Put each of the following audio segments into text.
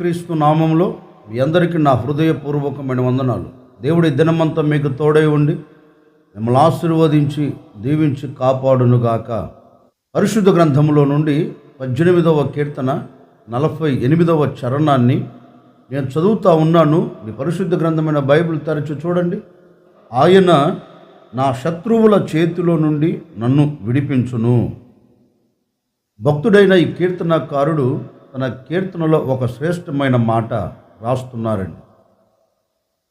యేసుక్రీస్తు నామంలో మీ అందరికీ నా హృదయపూర్వకమైన వందనాలు. దేవుడి దినమంతా మీకు తోడై ఉండి మిమ్మల్ని ఆశీర్వదించి దీవించి కాపాడునుగాక. పరిశుద్ధ గ్రంథంలో నుండి 18వ కీర్తన 48వ చరణాన్ని నేను చదువుతా ఉన్నాను. మీ పరిశుద్ధ గ్రంథమైన బైబిల్ తెరచి చూడండి. ఆయన నా శత్రువుల చేతిలో నుండి నన్ను విడిపించును. భక్తుడైన ఈ కీర్తనకారుడు తన కీర్తనలో ఒక శ్రేష్టమైన మాట రాస్తున్నారండి.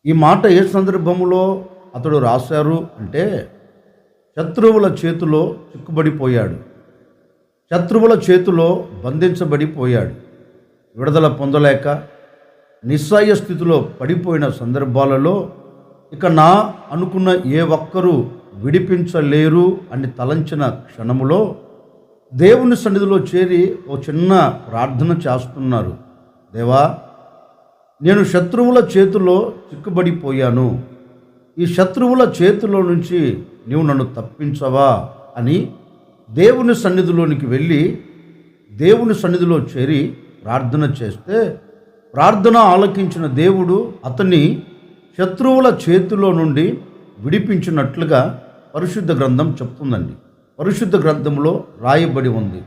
ఈ మాట ఏ సందర్భంలో అతడు రాశారు అంటే, శత్రువుల చేతిలో చిక్కుబడిపోయాడు, శత్రువుల చేతిలో బంధించబడిపోయాడు, విడుదల పొందలేక నిస్సహాయ స్థితిలో పడిపోయిన సందర్భాలలో ఇక నా అనుకున్న ఏ ఒక్కరూ విడిపించలేరు అని తలంచిన క్షణములో దేవుని సన్నిధిలో చేరి ఓ చిన్న ప్రార్థన చేస్తున్నారు. దేవా, నేను శత్రువుల చేతిలో చిక్కుబడిపోయాను, ఈ శత్రువుల చేతిలో నుంచి నీవు నన్ను తప్పించవా అని దేవుని సన్నిధిలోనికి వెళ్ళి దేవుని సన్నిధిలో చేరి ప్రార్థన చేస్తే, ప్రార్థన ఆలకించిన దేవుడు అతన్ని శత్రువుల చేతిలో నుండి విడిపించినట్లుగా పరిశుద్ధ గ్రంథం చెప్తుందండి. పరిశుద్ధ గ్రంథంలో రాయబడి ఉంది.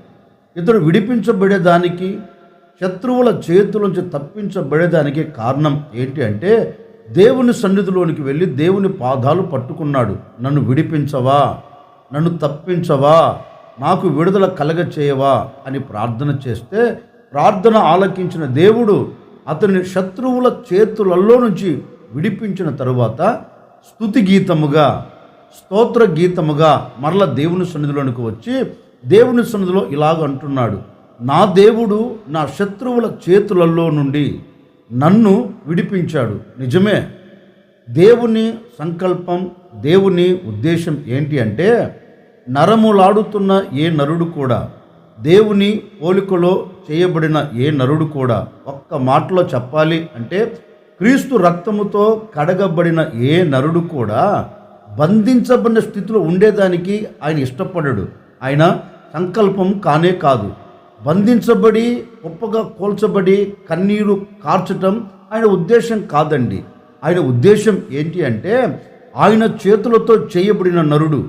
ఇతడు విడిపించబడేదానికి, శత్రువుల చేతుల తప్పించబడేదానికి కారణం ఏంటి అంటే, దేవుని సన్నిధిలోనికి వెళ్ళి దేవుని పాదాలు పట్టుకున్నాడు. నన్ను విడిపించవా, నన్ను తప్పించవా, నాకు విడుదల కలగచేయవా అని ప్రార్థన చేస్తే, ప్రార్థన ఆలకించిన దేవుడు అతని శత్రువుల చేతులలో నుంచి విడిపించిన తరువాత స్తుతి గీతముగా, స్తోత్ర గీతముగా మరల దేవుని సన్నిధిలోనికి వచ్చి దేవుని సన్నిధిలో ఇలాగ అంటున్నాడు, నా దేవుడు నా శత్రువుల చేతులలో నుండి నన్ను విడిపించాడు. నిజమే, దేవుని సంకల్పం, దేవుని ఉద్దేశం ఏంటి అంటే, నరములాడుతున్న ఏ నరుడు కూడా, దేవుని పోలికలో చేయబడిన ఏ నరుడు కూడా, ఒక్క మాటలో చెప్పాలి అంటే క్రీస్తు రక్తముతో కడగబడిన ఏ నరుడు కూడా బంధించబడిన స్థితిలో ఉండేదానికి ఆయన ఇష్టపడడు. ఆయన సంకల్పం కానే కాదు. బంధించబడి గొప్పగా కోల్చబడి కన్నీరు కార్చటం ఆయన ఉద్దేశం కాదండి. ఆయన ఉద్దేశం ఏంటి అంటే, ఆయన చేతులతో చేయబడిన నరుడు,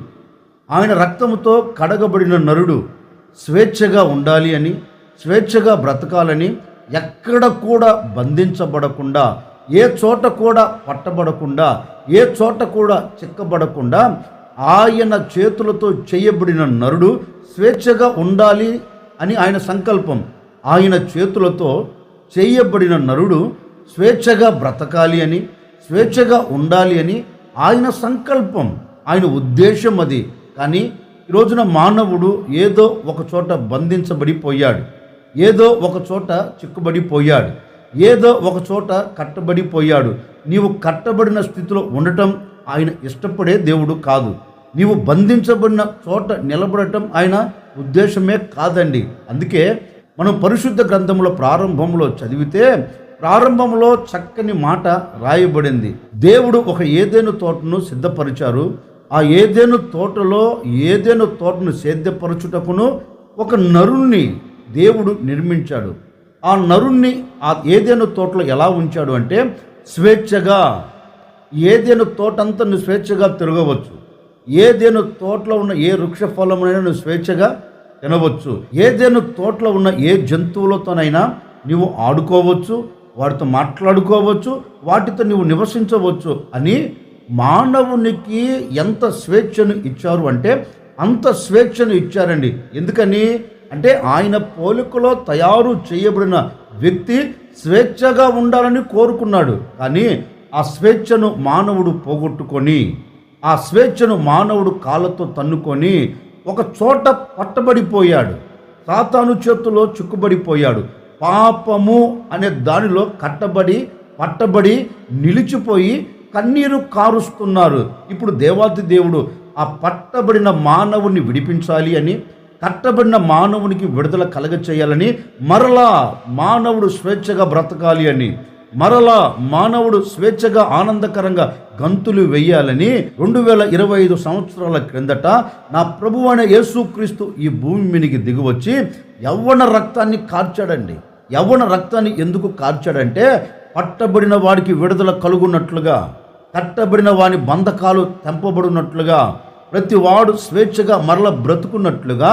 ఆయన రక్తముతో కడగబడిన నరుడు స్వేచ్ఛగా ఉండాలి అని, స్వేచ్ఛగా బ్రతకాలని, ఎక్కడ కూడా బంధించబడకుండా, ఏ చోట కూడా పట్టబడకుండా, ఏ చోట కూడా చిక్కబడకుండా ఆయన చేతులతో చేయబడిన నరుడు స్వేచ్ఛగా ఉండాలి అని ఆయన సంకల్పం. ఆయన చేతులతో చేయబడిన నరుడు స్వేచ్ఛగా బ్రతకాలి అని, స్వేచ్ఛగా ఉండాలి అని ఆయన సంకల్పం, ఆయన ఉద్దేశం అది. కానీ ఈరోజున మానవుడు ఏదో ఒక చోట బంధించబడిపోయాడు, ఏదో ఒక చోట చిక్కుబడిపోయాడు, ఏదో ఒక చోట కట్టబడిపోయాడు. నీవు కట్టబడిన స్థితిలో ఉండటం ఆయన ఇష్టపడే దేవుడు కాదు. నీవు బంధించబడిన చోట నిలబడటం ఆయన ఉద్దేశమే కాదండి. అందుకే మనం పరిశుద్ధ గ్రంథంలో ప్రారంభంలో చదివితే, ప్రారంభంలో చక్కని మాట రాయబడింది. దేవుడు ఒక ఏదెను తోటను సిద్ధపరిచారు. ఆ ఏదెను తోటను సేద్యపరచుటకును ఒక నరుణ్ణి దేవుడు నిర్మించాడు. ఆ నరుణ్ణి ఆ ఏదెను తోటలో ఎలా ఉంచాడు అంటే, స్వేచ్ఛగా, ఏదెను తోటంతా నువ్వు స్వేచ్ఛగా తిరగవచ్చు, ఏదెను తోటలో ఉన్న ఏ వృక్ష ఫలమునైనా నువ్వు స్వేచ్ఛగా తినవచ్చు, ఏదెను తోటలో ఉన్న ఏ జంతువులతోనైనా నువ్వు ఆడుకోవచ్చు, వాటితో మాట్లాడుకోవచ్చు, వాటితో నువ్వు నివసించవచ్చు అని మానవునికి ఎంత స్వేచ్ఛను ఇచ్చారు అంటే అంత స్వేచ్ఛను ఇచ్చారండి. ఎందుకని అంటే, ఆయన పోలికలో తయారు చేయబడిన వ్యక్తి స్వేచ్ఛగా ఉండాలని కోరుకున్నాడు. కానీ ఆ స్వేచ్ఛను మానవుడు పోగొట్టుకొని, ఆ స్వేచ్ఛను మానవుడు కాళ్ళతో తన్నుకొని ఒక చోట పట్టబడిపోయాడు, సాతాను చేతుల్లో చిక్కుబడిపోయాడు. పాపము అనే దానిలో పట్టబడి నిలిచిపోయి కన్నీరు కారుస్తున్నారు. ఇప్పుడు దేవాది దేవుడు ఆ పట్టబడిన మానవుని విడిపించాలి అని, కట్టబడిన మానవునికి విడుదల కలగచేయాలని, మరలా మానవుడు స్వేచ్ఛగా బ్రతకాలి అని, మరలా మానవుడు స్వేచ్ఛగా ఆనందకరంగా గంతులు వెయ్యాలని 2025 సంవత్సరాల క్రిందట నా ప్రభువైన యేసుక్రీస్తు ఈ భూమి మీదకి దిగివచ్చి యవ్వన రక్తాన్ని కార్చాడండి. యవ్వన రక్తాన్ని ఎందుకు కార్చాడంటే పట్టబడిన వాడికి విడుదల కలుగున్నట్లుగా, కట్టబడిన వాని బంధకాలు తెంపబడినట్లుగా, ప్రతి వాడు స్వేచ్ఛగా మరల బ్రతుకున్నట్లుగా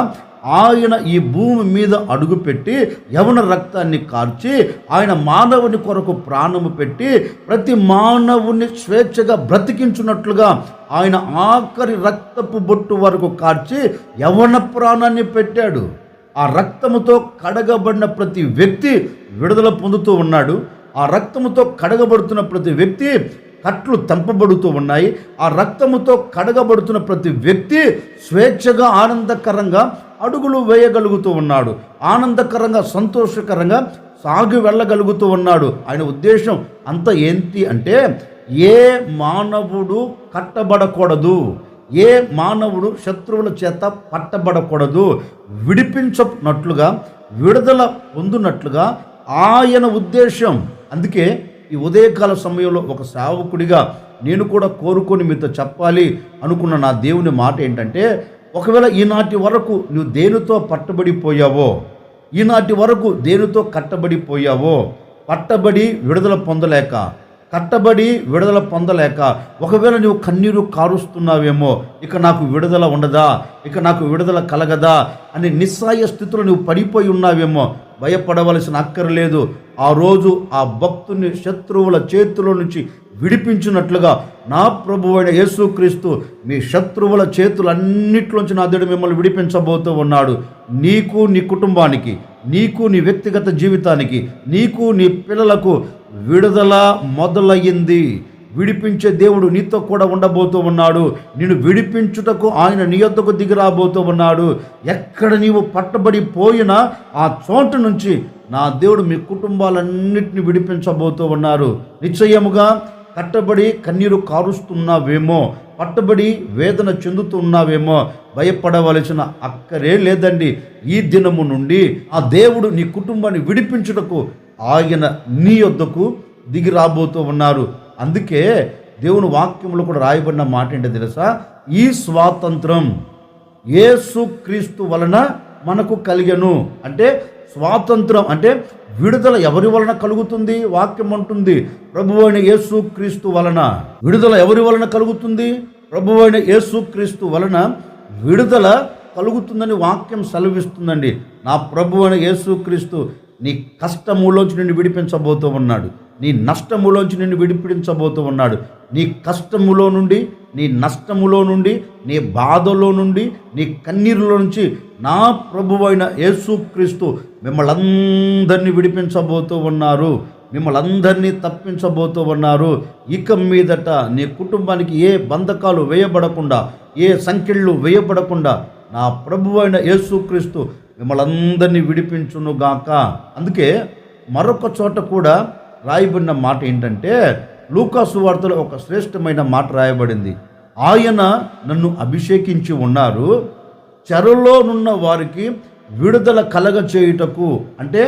ఆయన ఈ భూమి మీద అడుగుపెట్టి యవన రక్తాన్ని కార్చి ఆయన మానవుని కొరకు ప్రాణము పెట్టి ప్రతి మానవుని స్వేచ్ఛగా బ్రతికించున్నట్లుగా ఆయన ఆఖరి రక్తపు బొట్టు వరకు కార్చి యవన ప్రాణాన్ని పెట్టాడు. ఆ రక్తముతో కడగబడిన ప్రతి వ్యక్తి విడుదల పొందుతూ ఉన్నాడు. ఆ రక్తముతో కడగబడుతున్న ప్రతి వ్యక్తి కట్లు తెంపబడుతూ ఉన్నాయి. ఆ రక్తముతో కడగబడుతున్న ప్రతి వ్యక్తి స్వేచ్ఛగా ఆనందకరంగా అడుగులు వేయగలుగుతూ ఉన్నాడు. ఆనందకరంగా సంతోషకరంగా సాగి వెళ్ళగలుగుతూ ఉన్నాడు. ఆయన ఉద్దేశం అంత ఏంటి అంటే ఏ మానవుడు కట్టబడకూడదు, ఏ మానవుడు శత్రువుల చేత పట్టబడకూడదు, విడిపించనట్లుగా విడుదల పొందునట్లుగా ఆయన ఉద్దేశం. అందుకే ఈ ఉదయకాల సమయంలో ఒక సేవకుడిగా నేను కూడా కోరుకొని మీతో చెప్పాలి అనుకున్న నా దేవుని మాట ఏంటంటే, ఒకవేళ ఈనాటి వరకు నువ్వు దేనితో పట్టబడిపోయావో, ఈనాటి వరకు దేనితో కట్టబడిపోయావో, పట్టబడి విడుదల పొందలేక, కట్టబడి విడుదల పొందలేక ఒకవేళ నువ్వు కన్నీరు కారుస్తున్నావేమో, ఇక నాకు విడుదల ఉండదా, ఇక నాకు విడుదల కలగదా అని నిస్సాయ స్థితిలో నువ్వు పడిపోయి ఉన్నావేమో, భయపడవలసిన అక్కర్లేదు. ఆ రోజు ఆ భక్తుని శత్రువుల చేతిలో నుంచి విడిపించినట్లుగా నా ప్రభువైన యేసుక్రీస్తు మీ శత్రువుల చేతులన్నిట్లోంచి నా దేవుడు మిమ్మల్ని విడిపించబోతూ ఉన్నాడు. నీకు, నీ కుటుంబానికి, నీకు, నీ వ్యక్తిగత జీవితానికి, నీకు, నీ పిల్లలకు విడుదల మొదలయ్యింది. విడిపించే దేవుడు నీతో కూడా ఉండబోతూ ఉన్నాడు. నిన్ను విడిపించుటకు ఆయన నీ యొద్దకు దిగి రాబోతూ ఉన్నాడు. ఎక్కడ నీవు పట్టబడిపోయినా ఆ చోటు నుంచి నా దేవుడు మీ కుటుంబాలన్నింటినీ విడిపించబోతూ ఉన్నారు. నిశ్చయముగా కట్టబడి కన్నీరు కారుస్తున్నావేమో, పట్టబడి వేదన చెందుతున్నావేమో, భయపడవలసిన అక్కరే లేదండి. ఈ దినము నుండి ఆ దేవుడు నీ కుటుంబాన్ని విడిపించుటకు ఆయన నీ యొద్దకు దిగి రాబోతూ ఉన్నారు. అందుకే దేవుని వాక్యంలో కూడా రాయబడిన మాట ఏంటో తెలుసా? ఈ స్వాతంత్రం యేసుక్రీస్తు వలన మనకు కలిగెను. అంటే స్వాతంత్రం అంటే విడుదల ఎవరి వలన కలుగుతుంది? వాక్యం అంటుంది ప్రభువైన యేసుక్రీస్తు వలన. విడుదల ఎవరి వలన కలుగుతుంది? ప్రభువైన యేసుక్రీస్తు వలన విడుదల కలుగుతుందని వాక్యం సెలవిస్తుందండి. నా ప్రభువైన యేసుక్రీస్తు నీ కష్టములోంచి నిన్ను విడిపించబోతూ ఉన్నాడు. నీ నష్టములోంచి నిన్ను విడిపించబోతూ ఉన్నాడు. నీ కష్టములో నుండి, నీ నష్టములో నుండి, నీ బాధలో నుండి, నీ కన్నీరులో నుంచి నా ప్రభువైన యేసుక్రీస్తు మిమ్మల్ని అందరినీ విడిపించబోతూ ఉన్నారు. మిమ్మల్ని అందరినీ తప్పించబోతూ ఉన్నారు. ఇక మీదట నీ కుటుంబానికి ఏ బంధకాలు వేయబడకుండా, ఏ సంఖ్యలు వేయబడకుండా నా ప్రభువైన యేసుక్రీస్తు మిమ్మల్ని అందరినీ విడిపించునుగాక. అందుకే మరొక చోట కూడా రాయబడిన మాట ఏంటంటే, లూకా సువార్తలో ఒక శ్రేష్టమైన మాట రాయబడింది. ఆయన నన్ను అభిషేకించి ఉన్నారు, చెరలోనున్న వారికి విడుదల కలగచేయుటకు. అంటే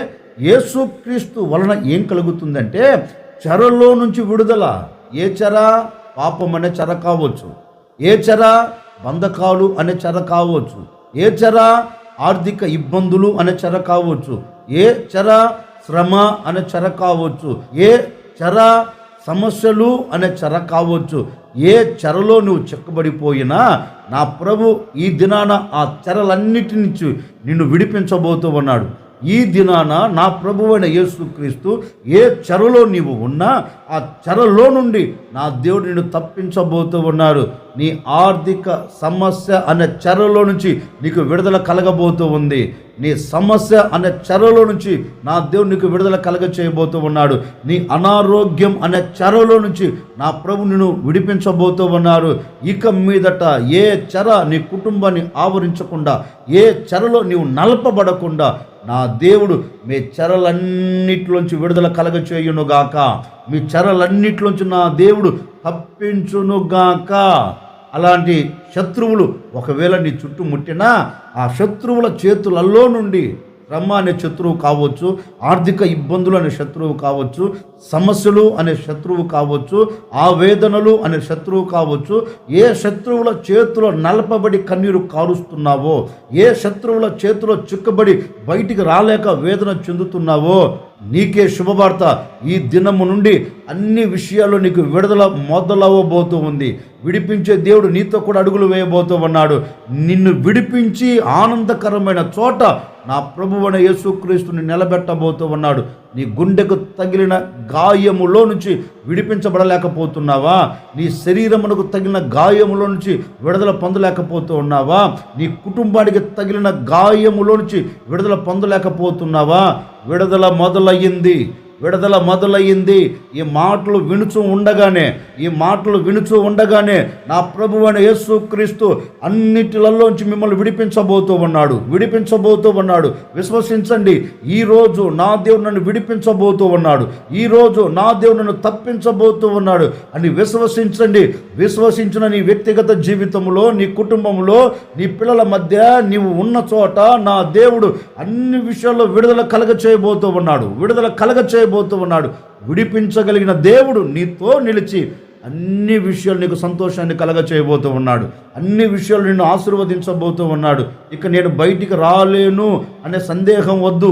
యేసుక్రీస్తు వలన ఏం కలుగుతుందంటే చెరలో నుంచి విడుదల. ఏ చెర? పాపం అనే చెర కావచ్చు, ఏ చెర? బంధకాలు అనే చెర కావచ్చు, ఏ చెర? ఆర్థిక ఇబ్బందులు అనే చెర కావచ్చు, ఏ చెర? శ్రమ అనే చెర కావచ్చు, ఏ చెర? సమస్యలు అనే చెర కావచ్చు. ఏ చెరలో నువ్వు చిక్కబడిపోయినా నా ప్రభు ఈ దినాన ఆ చెరలన్నిటి నుంచి నిన్ను విడిపించబోతూ ఉన్నాడు. ఈ దినాన నా ప్రభువైన యేసుక్రీస్తు ఏ చెరలో నీవు ఉన్నా ఆ చెరలో నుండి నా దేవుడు నిన్ను తప్పించబోతూ ఉన్నారు. నీ ఆర్థిక సమస్య అనే చెరలో నుంచి నీకు విడుదల కలగబోతూ ఉంది. నీ సమస్య అనే చెరలో నుంచి నా దేవుడు నీకు విడుదల కలగ చేయబోతూ ఉన్నాడు. నీ అనారోగ్యం అనే చెరలో నుంచి నా ప్రభు నిన్ను విడిపించబోతూ ఉన్నారు. ఇక మీదట ఏ చెర నీ కుటుంబాన్ని ఆవరించకుండా, ఏ చెరలో నీవు నలపబడకుండా నా దేవుడు మీ చెరలన్నిటిలోంచి విడుదల కలగ చేయునుగాక. మీ చెరలన్నిటిలోంచి నా దేవుడు తప్పించునుగాక. అలాంటి శత్రువులు ఒకవేళ నీ చుట్టూ ముట్టినా ఆ శత్రువుల చేతులలో నుండి శ్రమ అనే శత్రువు కావచ్చు, ఆర్థిక ఇబ్బందులు అనే శత్రువు కావచ్చు, సమస్యలు అనే శత్రువు కావచ్చు, ఆ వేదనలు అనే శత్రువు కావచ్చు, ఏ శత్రువుల చేతిలో నలపబడి కన్నీరు కారుస్తున్నావో, ఏ శత్రువుల చేతిలో చిక్కబడి బయటికి రాలేక వేదన చెందుతున్నావో, నీకే శుభవార్త. ఈ దినము నుండి అన్ని విషయాల్లో నీకు విడుదల మొదలవ్వబోతూ ఉంది. విడిపించే దేవుడు నీతో కూడా అడుగులు వేయబోతూ ఉన్నాడు. నిన్ను విడిపించి ఆనందకరమైన చోట నా ప్రభువైన యేసుక్రీస్తుని నిలబెట్టబోతూ ఉన్నాడు. నీ గుండెకు తగిలిన గాయములో నుంచి విడిపించబడలేకపోతున్నావా? నీ శరీరమునకు తగిలిన గాయములో నుంచి విడుదల పొందలేకపోతూ ఉన్నావా? నీ కుటుంబానికి తగిలిన గాయములో నుంచి విడుదల పొందలేకపోతున్నావా? విడుదల మొదలయ్యింది, విడుదల మొదలయ్యింది. ఈ మాటలు వినుచూ ఉండగానే నా ప్రభువైన యేసుక్రీస్తు అన్నిటిలోంచి మిమ్మల్ని విడిపించబోతూ ఉన్నాడు. విశ్వసించండి, ఈరోజు నా దేవుడు నన్ను విడిపించబోతూ ఉన్నాడు, ఈరోజు నా దేవుడు నన్ను తప్పించబోతూ ఉన్నాడు అని విశ్వసించిన నీ వ్యక్తిగత జీవితంలో, నీ కుటుంబంలో, నీ పిల్లల మధ్య నీవు ఉన్న చోట నా దేవుడు అన్ని విషయాల్లో విడుదల కలగ చేయబోతూ ఉన్నాడు. విడిపించగలిగిన దేవుడు నీతో నిలిచి అన్ని విషయాలు నీకు సంతోషాన్ని కలగ చేయబోతూ ఉన్నాడు. అన్ని విషయాలు నిన్ను ఆశీర్వదించబోతూ ఉన్నాడు. ఇక నేను బయటికి రాలేను అనే సందేహం వద్దు.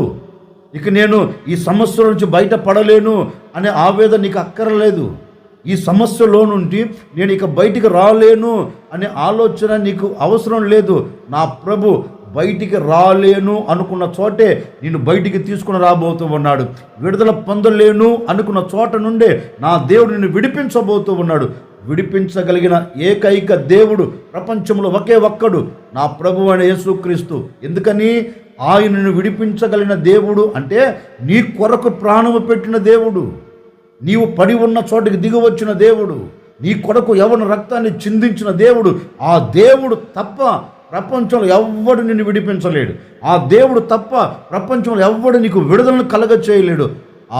ఇక నేను ఈ సమస్యల నుంచి బయటపడలేను అనే ఆవేదన నీకు అక్కర్లేదు. ఈ సమస్యలో నుండి నేను ఇక బయటికి రాలేను అనే ఆలోచన నీకు అవసరం లేదు. నా ప్రభు బయటికి రాలేను అనుకున్న చోటే నేను బయటికి తీసుకుని రాబోతూ ఉన్నాడు. విడుదల పొందలేను అనుకున్న చోట నుండే నా దేవుడు నిన్ను విడిపించబోతూ ఉన్నాడు. విడిపించగలిగిన ఏకైక దేవుడు ప్రపంచంలో ఒకే ఒక్కడు, నా ప్రభువు అయిన యేసుక్రీస్తు. ఎందుకని? ఆయనను విడిపించగలిగిన దేవుడు అంటే నీ కొరకు ప్రాణము పెట్టిన దేవుడు, నీవు పడి ఉన్న చోటికి దిగివచ్చిన దేవుడు, నీ కొరకు యవ్వన రక్తాన్ని చిందించిన దేవుడు. ఆ దేవుడు తప్ప ప్రపంచంలో ఎవ్వడు నిన్ను విడిపించలేడు. ఆ దేవుడు తప్ప ప్రపంచంలో ఎవ్వడు నీకు విడుదలను కలగ చేయలేడు.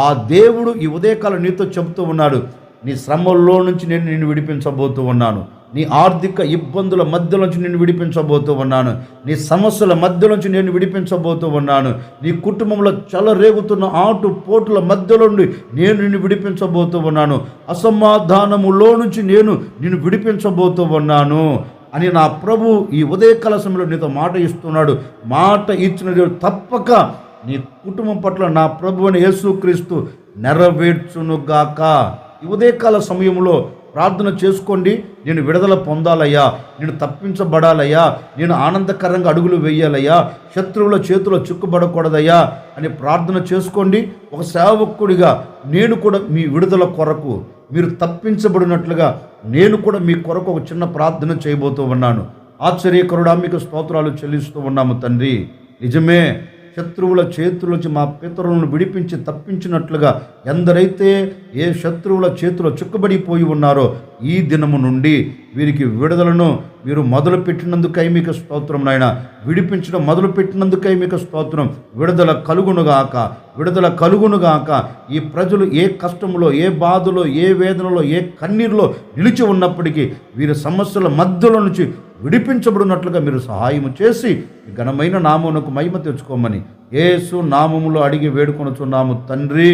ఆ దేవుడు ఈ ఉదయకాలం నీతో చెబుతూ ఉన్నాడు, నీ శ్రమల్లో నుంచి నేను నిన్ను విడిపించబోతూ ఉన్నాను, నీ ఆర్థిక ఇబ్బందుల మధ్యలోంచి నిన్ను విడిపించబోతూ ఉన్నాను, నీ సమస్యల మధ్యలోంచి నేను విడిపించబోతూ ఉన్నాను, నీ కుటుంబంలో చెలరేగుతున్న ఆటు పోటుల మధ్యలో నుండి నేను నిన్ను విడిపించబోతూ ఉన్నాను, అసమాధానములో నుంచి నేను నిన్ను విడిపించబోతూ ఉన్నాను అని నా ప్రభు ఈ ఉదయకాల సమయంలో నీతో మాట ఇస్తున్నాడు. మాట ఇచ్చిన దేవుడు తప్పక నీ కుటుంబం పట్ల నా ప్రభు అని యేసుక్రీస్తు నెరవేర్చునుగాక. ఈ ఉదయకాల సమయంలో ప్రార్థన చేసుకోండి. నేను విడుదల పొందాలయ్యా, నేను తప్పించబడాలయ్యా, నేను ఆనందకరంగా అడుగులు వేయాలయ్యా, శత్రువుల చేతిలో చిక్కుబడకూడదయ్యా అని ప్రార్థన చేసుకోండి. ఒక సేవకుడిగా నేను కూడా మీ విడుదల కొరకు, మీరు తప్పించబడినట్లుగా నేను కూడా మీ కొరకు ఒక చిన్న ప్రార్థన చేయబోతూ ఉన్నాను. ఆశ్చర్యకరుడా, మీకు స్తోత్రాలు చెల్లిస్తూ ఉన్నాము తండ్రి. నిజమే, శత్రువుల చేతుల నుంచి మా పితరులను విడిపించి తప్పించినట్లుగా ఎందరైతే ఏ శత్రువుల చేతిలో చిక్కుబడిపోయి ఉన్నారో ఈ దినము నుండి వీరికి విడుదలను మీరు మొదలుపెట్టినందుకై మీకు స్తోత్రం నాయన. విడిపించడం మొదలుపెట్టినందుకై మీకు స్తోత్రం. విడుదల కలుగునుగాక. ఈ ప్రజలు ఏ కష్టంలో, ఏ బాధలో, ఏ వేదనలో, ఏ కన్నీరులో నిలిచి ఉన్నప్పటికీ వీరి సమస్యల మధ్యలో నుంచి విడిపించబడినట్లుగా మీరు సహాయం చేసి ఘనమైన నామమునకు మహిమ తెచ్చుకోమని యేసు నామములో అడిగి వేడుకొనుచున్నాము తండ్రి,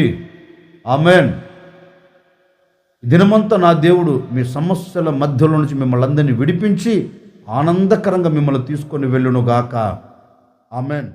ఆమెన్. దినమంతా నా దేవుడు మీ సమస్యల మధ్యలో నుంచి మిమ్మల్ని అందరినీ విడిపించి ఆనందకరంగా మిమ్మల్ని తీసుకొని వెళ్ళునుగాక. ఆమెన్.